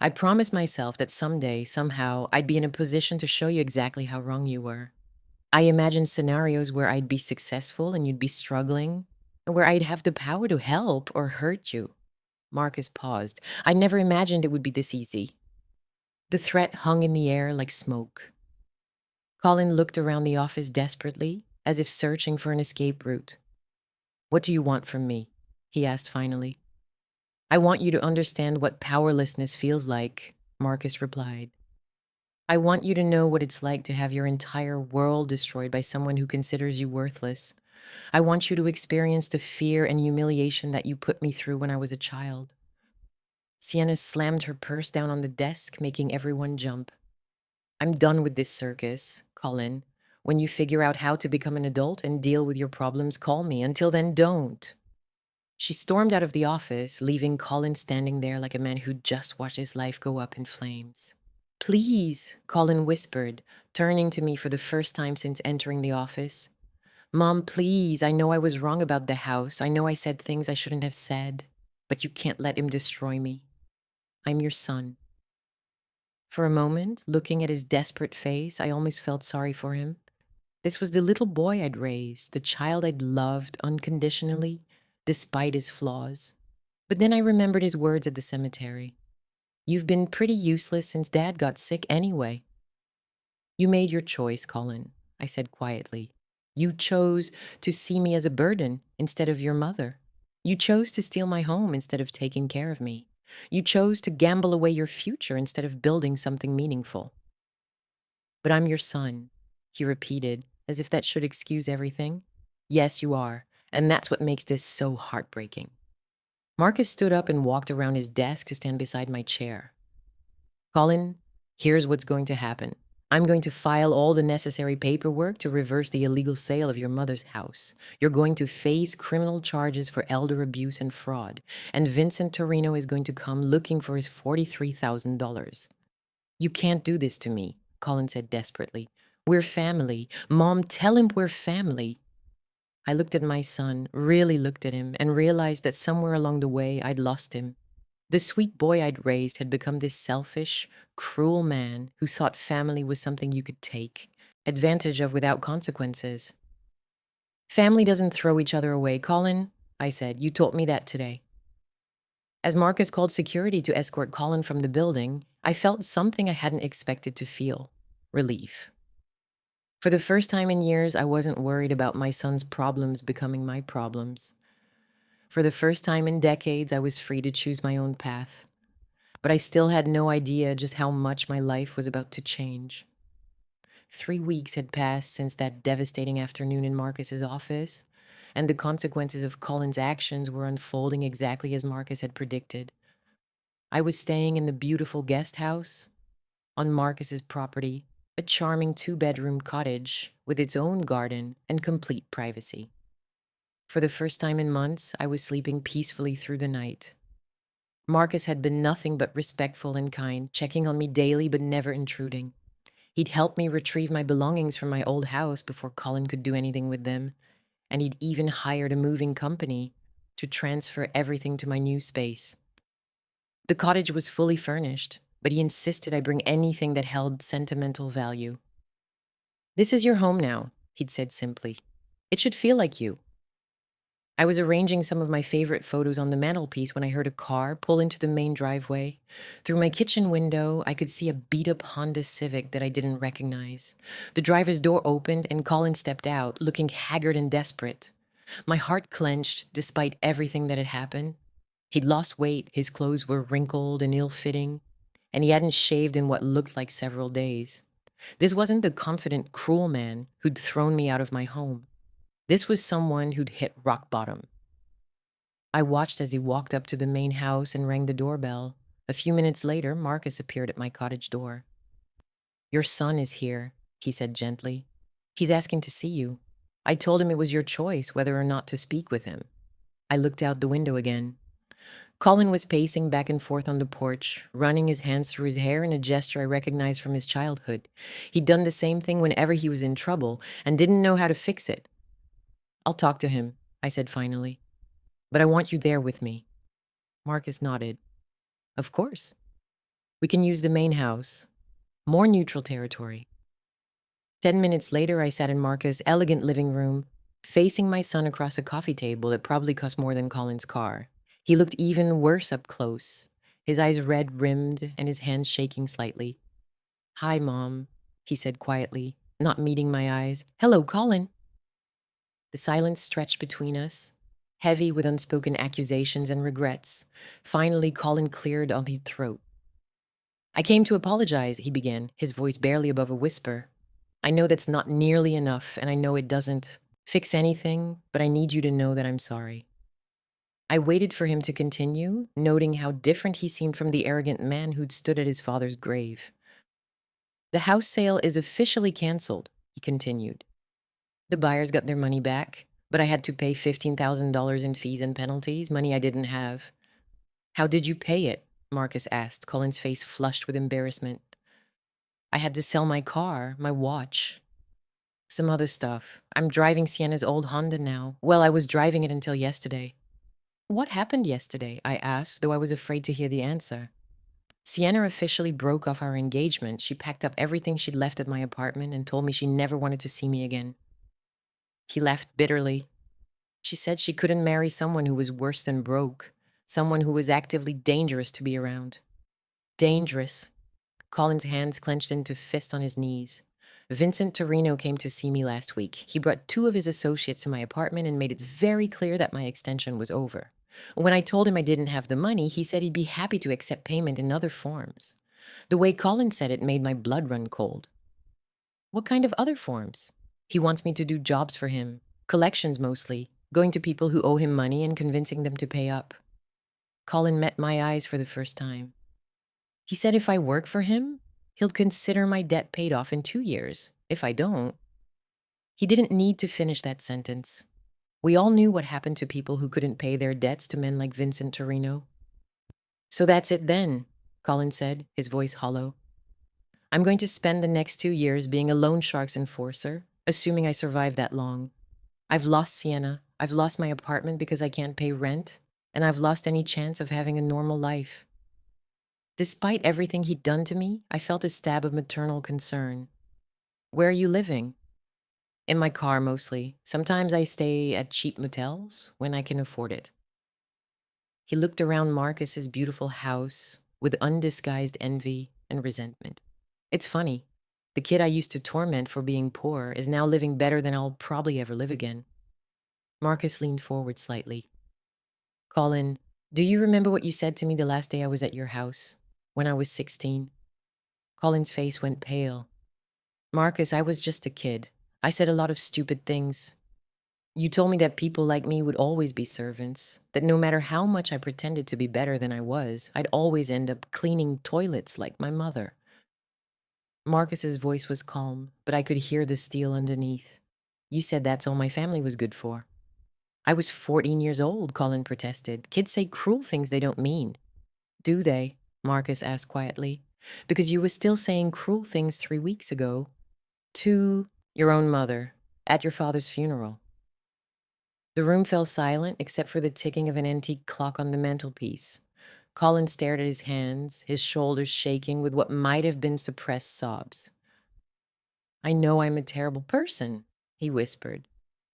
I promised myself that someday, somehow, I'd be in a position to show you exactly how wrong you were. I imagined scenarios where I'd be successful and you'd be struggling, and where I'd have the power to help or hurt you. Marcus paused. I never imagined it would be this easy. The threat hung in the air like smoke. Colin looked around the office desperately, as if searching for an escape route. What do you want from me? He asked finally. I want you to understand what powerlessness feels like, Marcus replied. I want you to know what it's like to have your entire world destroyed by someone who considers you worthless. I want you to experience the fear and humiliation that you put me through when I was a child. Sienna slammed her purse down on the desk, making everyone jump. I'm done with this circus, Colin. When you figure out how to become an adult and deal with your problems, call me. Until then, don't. She stormed out of the office, leaving Colin standing there like a man who'd just watched his life go up in flames. Please, Colin whispered, turning to me for the first time since entering the office. Mom, please, I know I was wrong about the house. I know I said things I shouldn't have said. But you can't let him destroy me. I'm your son. For a moment, looking at his desperate face, I almost felt sorry for him. This was the little boy I'd raised, the child I'd loved unconditionally, despite his flaws. But then I remembered his words at the cemetery. You've been pretty useless since Dad got sick anyway. You made your choice, Colin, I said quietly. You chose to see me as a burden instead of your mother. You chose to steal my home instead of taking care of me. You chose to gamble away your future instead of building something meaningful. But I'm your son, he repeated, as if that should excuse everything. Yes, you are, and that's what makes this so heartbreaking. Marcus stood up and walked around his desk to stand beside my chair. Colin, here's what's going to happen. I'm going to file all the necessary paperwork to reverse the illegal sale of your mother's house. You're going to face criminal charges for elder abuse and fraud, and Vincent Torino is going to come looking for his $43,000. You can't do this to me, Colin said desperately. We're family. Mom, tell him we're family. I looked at my son, really looked at him, and realized that somewhere along the way I'd lost him. The sweet boy I'd raised had become this selfish, cruel man who thought family was something you could take advantage of without consequences. Family doesn't throw each other away, Colin, I said. You taught me that today. As Marcus called security to escort Colin from the building, I felt something I hadn't expected to feel: relief. For the first time in years, I wasn't worried about my son's problems becoming my problems. For the first time in decades, I was free to choose my own path. But I still had no idea just how much my life was about to change. 3 weeks had passed since that devastating afternoon in Marcus's office, and the consequences of Colin's actions were unfolding exactly as Marcus had predicted. I was staying in the beautiful guest house on Marcus's property, a charming two-bedroom cottage with its own garden and complete privacy. For the first time in months, I was sleeping peacefully through the night. Marcus had been nothing but respectful and kind, checking on me daily but never intruding. He'd helped me retrieve my belongings from my old house before Colin could do anything with them, and he'd even hired a moving company to transfer everything to my new space. The cottage was fully furnished, but he insisted I bring anything that held sentimental value. "This is your home now," he'd said simply. "It should feel like you." I was arranging some of my favorite photos on the mantelpiece when I heard a car pull into the main driveway. Through my kitchen window, I could see a beat-up Honda Civic that I didn't recognize. The driver's door opened and Colin stepped out, looking haggard and desperate. My heart clenched despite everything that had happened. He'd lost weight, his clothes were wrinkled and ill-fitting, and he hadn't shaved in what looked like several days. This wasn't the confident, cruel man who'd thrown me out of my home. This was someone who'd hit rock bottom. I watched as he walked up to the main house and rang the doorbell. A few minutes later, Marcus appeared at my cottage door. "Your son is here," he said gently. "He's asking to see you. I told him it was your choice whether or not to speak with him." I looked out the window again. Colin was pacing back and forth on the porch, running his hands through his hair in a gesture I recognized from his childhood. He'd done the same thing whenever he was in trouble and didn't know how to fix it. "I'll talk to him," I said finally. "But I want you there with me." Marcus nodded. "Of course. We can use the main house. More neutral territory." 10 minutes later, I sat in Marcus' elegant living room, facing my son across a coffee table that probably cost more than Colin's car. He looked even worse up close, his eyes red-rimmed and his hands shaking slightly. "Hi, Mom," he said quietly, not meeting my eyes. "Hello, Colin." The silence stretched between us, heavy with unspoken accusations and regrets. Finally, Colin cleared on his throat. "I came to apologize," he began, his voice barely above a whisper. "I know that's not nearly enough, and I know it doesn't fix anything, but I need you to know that I'm sorry." I waited for him to continue, noting how different he seemed from the arrogant man who'd stood at his father's grave. "The house sale is officially canceled," he continued. "The buyers got their money back, but I had to pay $15,000 in fees and penalties, money I didn't have." "How did you pay it?" Marcus asked, Colin's face flushed with embarrassment. "I had to sell my car, my watch, some other stuff. I'm driving Sienna's old Honda now. Well, I was driving it until yesterday." "What happened yesterday?" I asked, though I was afraid to hear the answer. "Sienna officially broke off our engagement. She packed up everything she'd left at my apartment and told me she never wanted to see me again." He laughed bitterly. "She said she couldn't marry someone who was worse than broke, someone who was actively dangerous to be around." Dangerous. Colin's hands clenched into fists on his knees. "Vincent Torino came to see me last week. He brought two of his associates to my apartment and made it very clear that my extension was over. When I told him I didn't have the money, he said he'd be happy to accept payment in other forms. The way Colin said it made my blood run cold." "What kind of other forms?" "He wants me to do jobs for him, collections mostly, going to people who owe him money and convincing them to pay up." Colin met my eyes for the first time. "He said if I work for him, he'll consider my debt paid off in 2 years. If I don't." He didn't need to finish that sentence. We all knew what happened to people who couldn't pay their debts to men like Vincent Torino. "So that's it then," Colin said, his voice hollow. "I'm going to spend the next 2 years being a loan shark's enforcer, assuming I survive that long. I've lost Sienna, I've lost my apartment because I can't pay rent, and I've lost any chance of having a normal life." Despite everything he'd done to me, I felt a stab of maternal concern. "Where are you living?" "In my car, mostly. Sometimes I stay at cheap motels when I can afford it." He looked around Marcus's beautiful house with undisguised envy and resentment. "It's funny. The kid I used to torment for being poor is now living better than I'll probably ever live again." Marcus leaned forward slightly. "Colin, do you remember what you said to me the last day I was at your house, when I was 16? Colin's face went pale. "Marcus, I was just a kid. I said a lot of stupid things. You told me that people like me would always be servants, that no matter how much I pretended to be better than I was, I'd always end up cleaning toilets like my mother." Marcus's voice was calm, but I could hear the steel underneath. You said that's all my family was good for. I was 14 years old, Colin protested. Kids say cruel things they don't mean. Do they? Marcus asked quietly. Because you were still saying cruel things 3 weeks ago. To your own mother, at your father's funeral. The room fell silent except for the ticking of an antique clock on the mantelpiece. Colin stared at his hands, his shoulders shaking with what might have been suppressed sobs. I know I'm a terrible person, he whispered.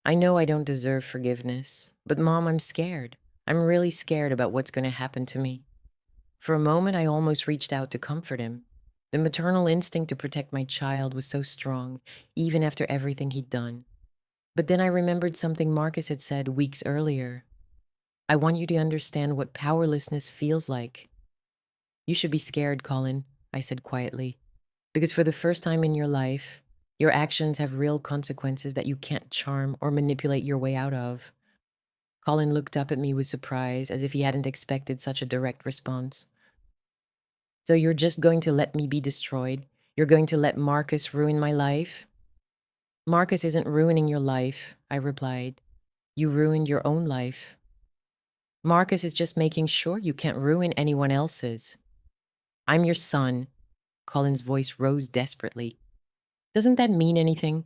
I know I don't deserve forgiveness, but Mom, I'm scared. I'm really scared about what's going to happen to me. For a moment, I almost reached out to comfort him. The maternal instinct to protect my child was so strong, even after everything he'd done. But then I remembered something Marcus had said weeks earlier. I want you to understand what powerlessness feels like. You should be scared, Colin, I said quietly, because for the first time in your life, your actions have real consequences that you can't charm or manipulate your way out of. Colin looked up at me with surprise, as if he hadn't expected such a direct response. So you're just going to let me be destroyed? You're going to let Marcus ruin my life? Marcus isn't ruining your life, I replied. You ruined your own life. Marcus is just making sure you can't ruin anyone else's. I'm your son. Colin's voice rose desperately. Doesn't that mean anything?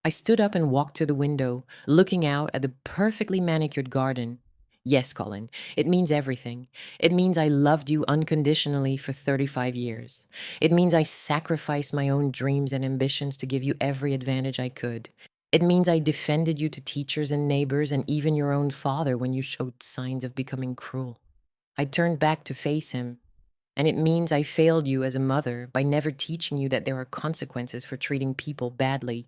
I stood up and walked to the window, looking out at the perfectly manicured garden. Yes, Colin, it means everything. It means I loved you unconditionally for 35 years. It means I sacrificed my own dreams and ambitions to give you every advantage I could. It means I defended you to teachers and neighbors and even your own father when you showed signs of becoming cruel. I turned back to face him. And it means I failed you as a mother by never teaching you that there are consequences for treating people badly.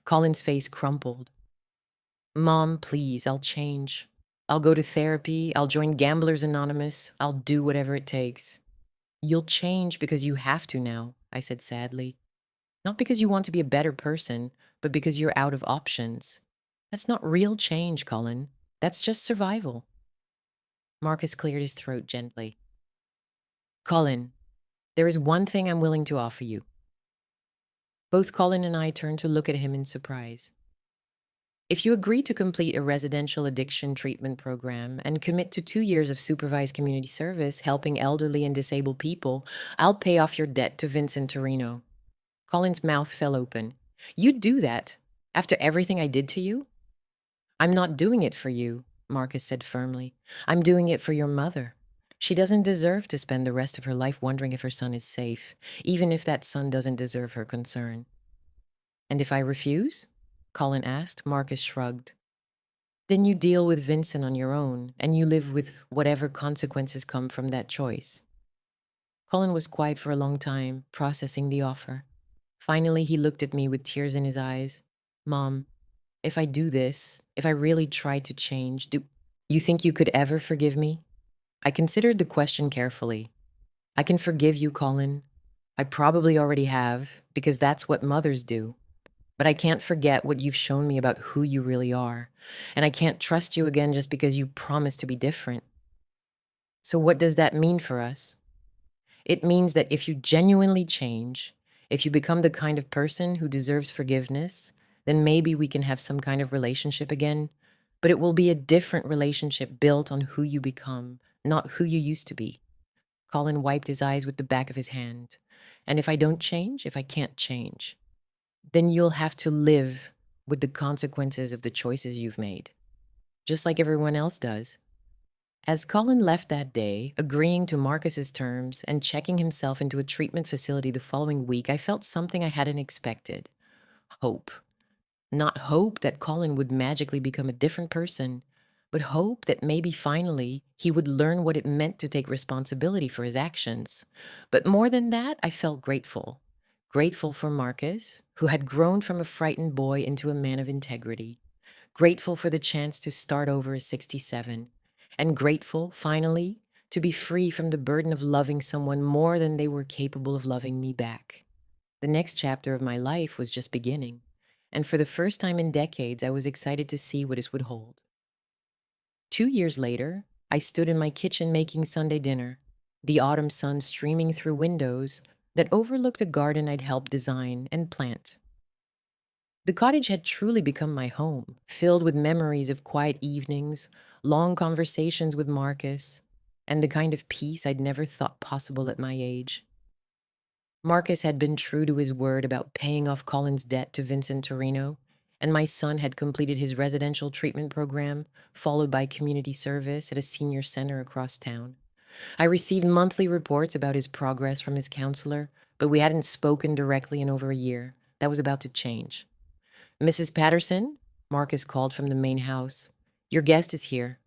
Colin's face crumpled. Mom, please, I'll change. I'll go to therapy. I'll join Gamblers Anonymous. I'll do whatever it takes. You'll change because you have to now, I said sadly. Not because you want to be a better person, but because you're out of options. That's not real change, Colin. That's just survival. Marcus cleared his throat gently. Colin, there is one thing I'm willing to offer you. Both Colin and I turned to look at him in surprise. If you agree to complete a residential addiction treatment program and commit to 2 years of supervised community service helping elderly and disabled people, I'll pay off your debt to Vincent Torino. Colin's mouth fell open. You'd do that after everything I did to you? I'm not doing it for you, Marcus said firmly. I'm doing it for your mother. She doesn't deserve to spend the rest of her life wondering if her son is safe, even if that son doesn't deserve her concern. And if I refuse? Colin asked. Marcus shrugged. Then you deal with Vincent on your own, and you live with whatever consequences come from that choice. Colin was quiet for a long time, processing the offer. Finally, he looked at me with tears in his eyes. Mom, if I do this, if I really try to change, do you think you could ever forgive me? I considered the question carefully. I can forgive you, Colin. I probably already have, because that's what mothers do. But I can't forget what you've shown me about who you really are. And I can't trust you again just because you promised to be different. So what does that mean for us? It means that if you genuinely change, if you become the kind of person who deserves forgiveness, then maybe we can have some kind of relationship again. But it will be a different relationship built on who you become, not who you used to be. Colin wiped his eyes with the back of his hand. And if I don't change, if I can't change, then you'll have to live with the consequences of the choices you've made, just like everyone else does. As Colin left that day, agreeing to Marcus's terms and checking himself into a treatment facility the following week, I felt something I hadn't expected. Hope. Not hope that Colin would magically become a different person, but hope that maybe finally he would learn what it meant to take responsibility for his actions. But more than that, I felt grateful. Grateful for Marcus, who had grown from a frightened boy into a man of integrity. Grateful for the chance to start over at 67. And grateful, finally, to be free from the burden of loving someone more than they were capable of loving me back. The next chapter of my life was just beginning. And for the first time in decades, I was excited to see what it would hold. 2 years later, I stood in my kitchen making Sunday dinner, the autumn sun streaming through windows, that overlooked a garden I'd helped design and plant. The cottage had truly become my home, filled with memories of quiet evenings, long conversations with Marcus, and the kind of peace I'd never thought possible at my age. Marcus had been true to his word about paying off Colin's debt to Vincent Torino, and my son had completed his residential treatment program, followed by community service at a senior center across town. I received monthly reports about his progress from his counselor, but we hadn't spoken directly in over a year. That was about to change. "Mrs. Patterson?" Marcus called from the main house. "Your guest is here."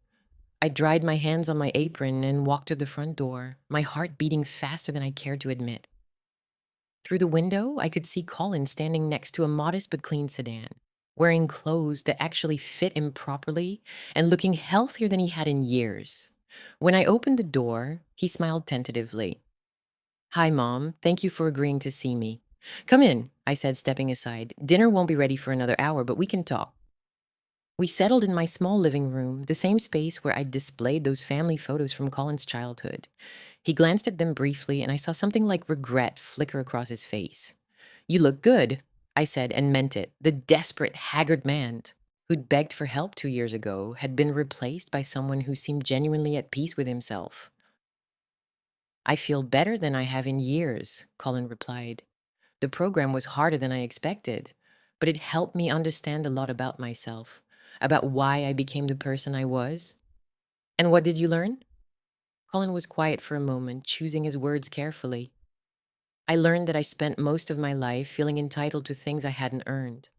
I dried my hands on my apron and walked to the front door, my heart beating faster than I cared to admit. Through the window, I could see Colin standing next to a modest but clean sedan, wearing clothes that actually fit him properly and looking healthier than he had in years. When I opened the door, he smiled tentatively. "Hi, Mom. Thank you for agreeing to see me." "Come in," I said, stepping aside. "Dinner won't be ready for another hour, but we can talk." We settled in my small living room, the same space where I'd displayed those family photos from Colin's childhood. He glanced at them briefly, and I saw something like regret flicker across his face. "You look good," I said, and meant it. The desperate, haggard man who'd begged for help 2 years ago had been replaced by someone who seemed genuinely at peace with himself. "I feel better than I have in years," Colin replied. "The program was harder than I expected, but it helped me understand a lot about myself, about why I became the person I was." "And what did you learn?" Colin was quiet for a moment, choosing his words carefully. "I learned that I spent most of my life feeling entitled to things I hadn't earned.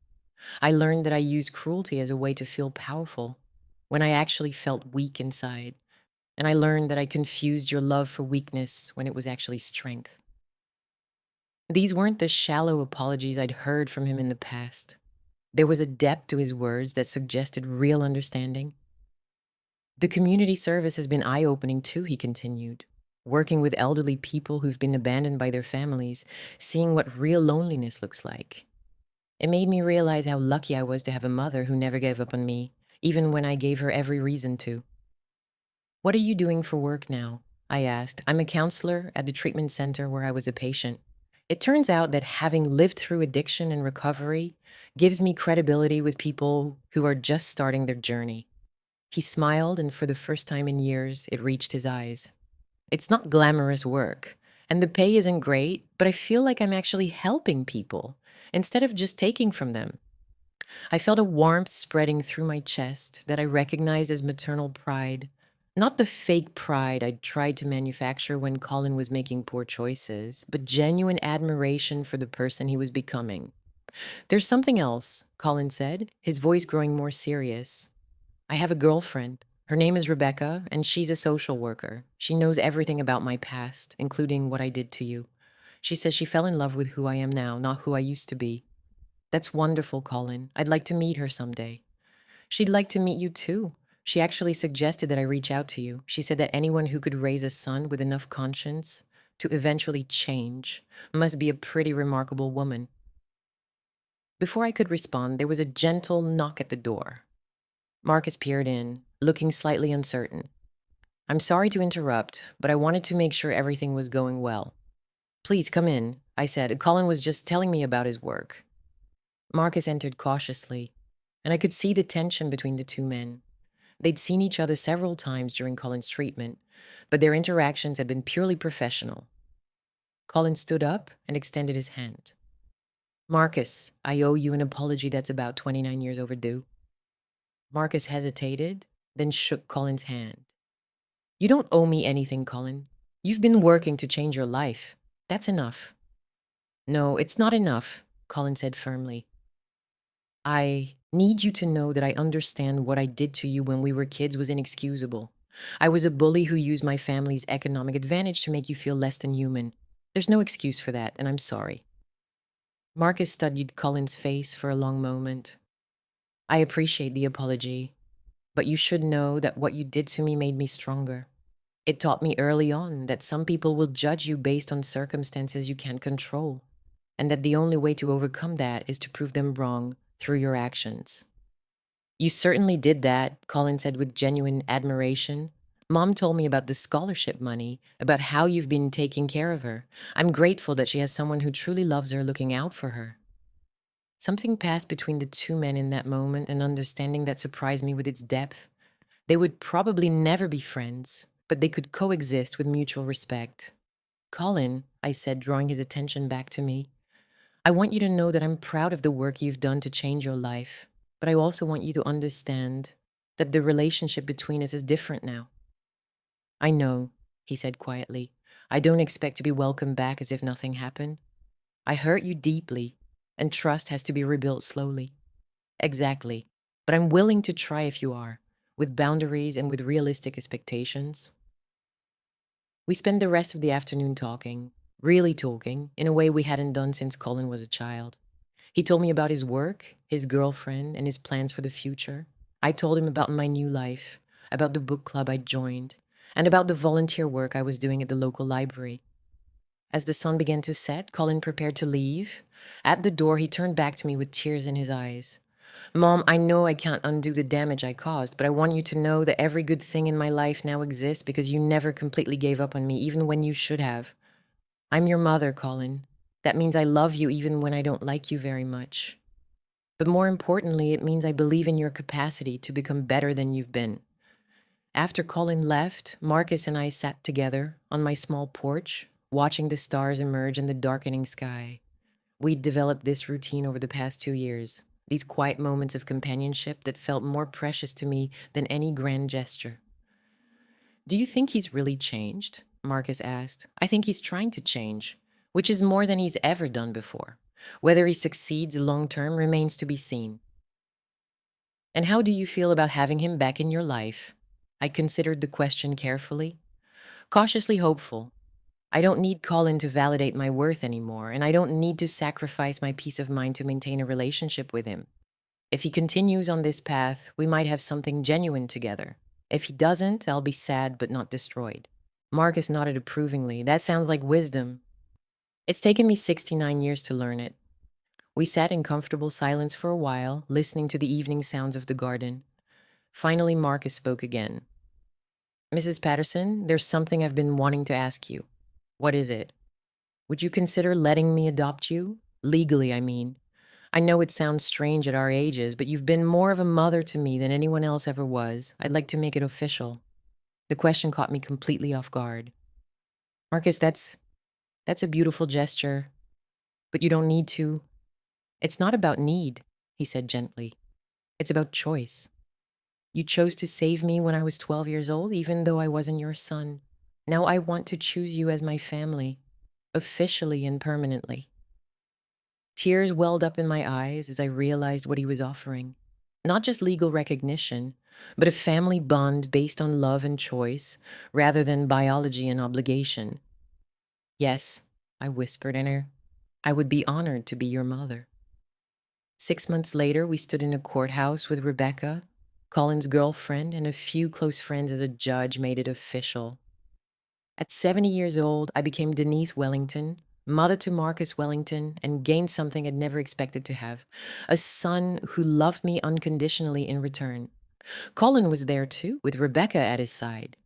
I learned that I used cruelty as a way to feel powerful when I actually felt weak inside. And I learned that I confused your love for weakness when it was actually strength." These weren't the shallow apologies I'd heard from him in the past. There was a depth to his words that suggested real understanding. "The community service has been eye-opening too," he continued. "Working with elderly people who've been abandoned by their families, seeing what real loneliness looks like. It made me realize how lucky I was to have a mother who never gave up on me, even when I gave her every reason to." "What are you doing for work now?" I asked. "I'm a counselor at the treatment center where I was a patient. It turns out that having lived through addiction and recovery gives me credibility with people who are just starting their journey." He smiled, and for the first time in years, it reached his eyes. "It's not glamorous work, and the pay isn't great, but I feel like I'm actually helping people instead of just taking from them." I felt a warmth spreading through my chest that I recognized as maternal pride. Not the fake pride I'd tried to manufacture when Colin was making poor choices, but genuine admiration for the person he was becoming. "There's something else," Colin said, his voice growing more serious. "I have a girlfriend. Her name is Rebecca, and she's a social worker. She knows everything about my past, including what I did to you. She says she fell in love with who I am now, not who I used to be." "That's wonderful, Colin. I'd like to meet her someday." "She'd like to meet you too. She actually suggested that I reach out to you. She said that anyone who could raise a son with enough conscience to eventually change must be a pretty remarkable woman." Before I could respond, there was a gentle knock at the door. Marcus peered in, looking slightly uncertain. "I'm sorry to interrupt, but I wanted to make sure everything was going well." "Please come in," I said. "Colin was just telling me about his work." Marcus entered cautiously, and I could see the tension between the two men. They'd seen each other several times during Colin's treatment, but their interactions had been purely professional. Colin stood up and extended his hand. "Marcus, I owe you an apology that's about 29 years overdue." Marcus hesitated, then shook Colin's hand. "You don't owe me anything, Colin. You've been working to change your life. That's enough." "No, it's not enough," Colin said firmly. "I need you to know that I understand what I did to you when we were kids was inexcusable. I was a bully who used my family's economic advantage to make you feel less than human. There's no excuse for that, and I'm sorry." Marcus studied Colin's face for a long moment. "I appreciate the apology, but you should know that what you did to me made me stronger. It taught me early on that some people will judge you based on circumstances you can't control, and that the only way to overcome that is to prove them wrong through your actions." "You certainly did that," Colin said with genuine admiration. Mom told me about the scholarship money, about how you've been taking care of her. I'm grateful that she has someone who truly loves her looking out for her. Something passed between the two men in that moment, an understanding that surprised me with its depth. They would probably never be friends, but they could coexist with mutual respect. Colin, I said, drawing his attention back to me, I want you to know that I'm proud of the work you've done to change your life, but I also want you to understand that the relationship between us is different now. I know, he said quietly. I don't expect to be welcomed back as if nothing happened. I hurt you deeply, and trust has to be rebuilt slowly. Exactly. But I'm willing to try if you are, with boundaries and with realistic expectations. We spent the rest of the afternoon talking, really talking, in a way we hadn't done since Colin was a child. He told me about his work, his girlfriend, and his plans for the future. I told him about my new life, about the book club I'd joined, and about the volunteer work I was doing at the local library. As the sun began to set, Colin prepared to leave. At the door, he turned back to me with tears in his eyes. Mom, I know I can't undo the damage I caused, but I want you to know that every good thing in my life now exists because you never completely gave up on me, even when you should have. I'm your mother, Colin. That means I love you even when I don't like you very much. But more importantly, it means I believe in your capacity to become better than you've been. After Colin left, Marcus and I sat together on my small porch, watching the stars emerge in the darkening sky. We'd developed this routine over the past 2 years, these quiet moments of companionship that felt more precious to me than any grand gesture. Do you think he's really changed? Marcus asked. I think he's trying to change, which is more than he's ever done before. Whether he succeeds long term remains to be seen. And how do you feel about having him back in your life? I considered the question carefully, cautiously hopeful. I don't need Colin to validate my worth anymore, and I don't need to sacrifice my peace of mind to maintain a relationship with him. If he continues on this path, we might have something genuine together. If he doesn't, I'll be sad but not destroyed. Marcus nodded approvingly. That sounds like wisdom. It's taken me 69 years to learn it. We sat in comfortable silence for a while, listening to the evening sounds of the garden. Finally, Marcus spoke again. Mrs. Patterson, there's something I've been wanting to ask you. What is it? Would you consider letting me adopt you? Legally, I mean. I know it sounds strange at our ages, but you've been more of a mother to me than anyone else ever was. I'd like to make it official. The question caught me completely off guard. Marcus, that's a beautiful gesture, but you don't need to. It's not about need, he said gently. It's about choice. You chose to save me when I was 12 years old, even though I wasn't your son. Now I want to choose you as my family, officially and permanently. Tears welled up in my eyes as I realized what he was offering. Not just legal recognition, but a family bond based on love and choice, rather than biology and obligation. Yes, I whispered in her, I would be honored to be your mother. 6 months later, we stood in a courthouse with Rebecca, Colin's girlfriend, and a few close friends as a judge made it official. At 70 years old, I became Denise Wellington, mother to Marcus Wellington, and gained something I'd never expected to have, a son who loved me unconditionally in return. Colin was there too, with Rebecca at his side.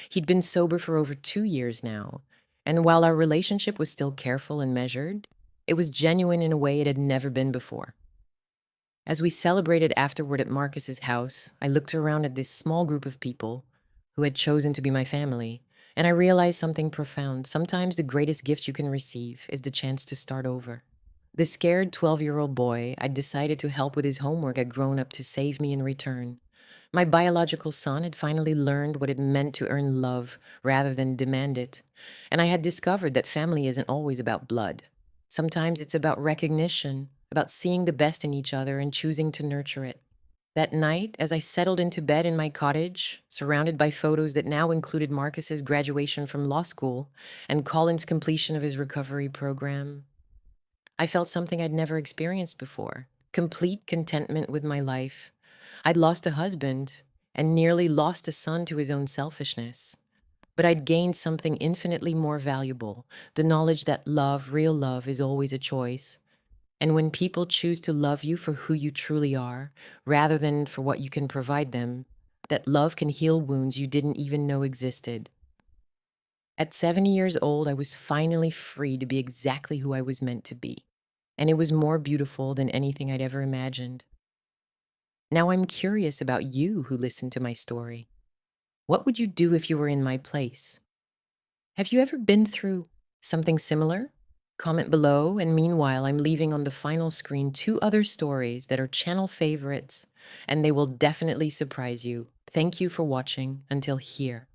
He'd been sober for over 2 years now, and while our relationship was still careful and measured, it was genuine in a way it had never been before. As we celebrated afterward at Marcus's house, I looked around at this small group of people who had chosen to be my family, and I realized something profound. Sometimes the greatest gift you can receive is the chance to start over. The scared 12-year-old boy I decided to help with his homework had grown up to save me in return. My biological son had finally learned what it meant to earn love rather than demand it, and I had discovered that family isn't always about blood. Sometimes it's about recognition, about seeing the best in each other and choosing to nurture it. That night, as I settled into bed in my cottage, surrounded by photos that now included Marcus's graduation from law school and Colin's completion of his recovery program, I felt something I'd never experienced before: complete contentment with my life. I'd lost a husband and nearly lost a son to his own selfishness. But I'd gained something infinitely more valuable: the knowledge that love, real love, is always a choice. And when people choose to love you for who you truly are, rather than for what you can provide them, that love can heal wounds you didn't even know existed. At 70 years old, I was finally free to be exactly who I was meant to be. And it was more beautiful than anything I'd ever imagined. Now I'm curious about you who listened to my story. What would you do if you were in my place? Have you ever been through something similar? Comment below, and meanwhile, I'm leaving on the final screen two other stories that are channel favorites, and they will definitely surprise you. Thank you for watching until here.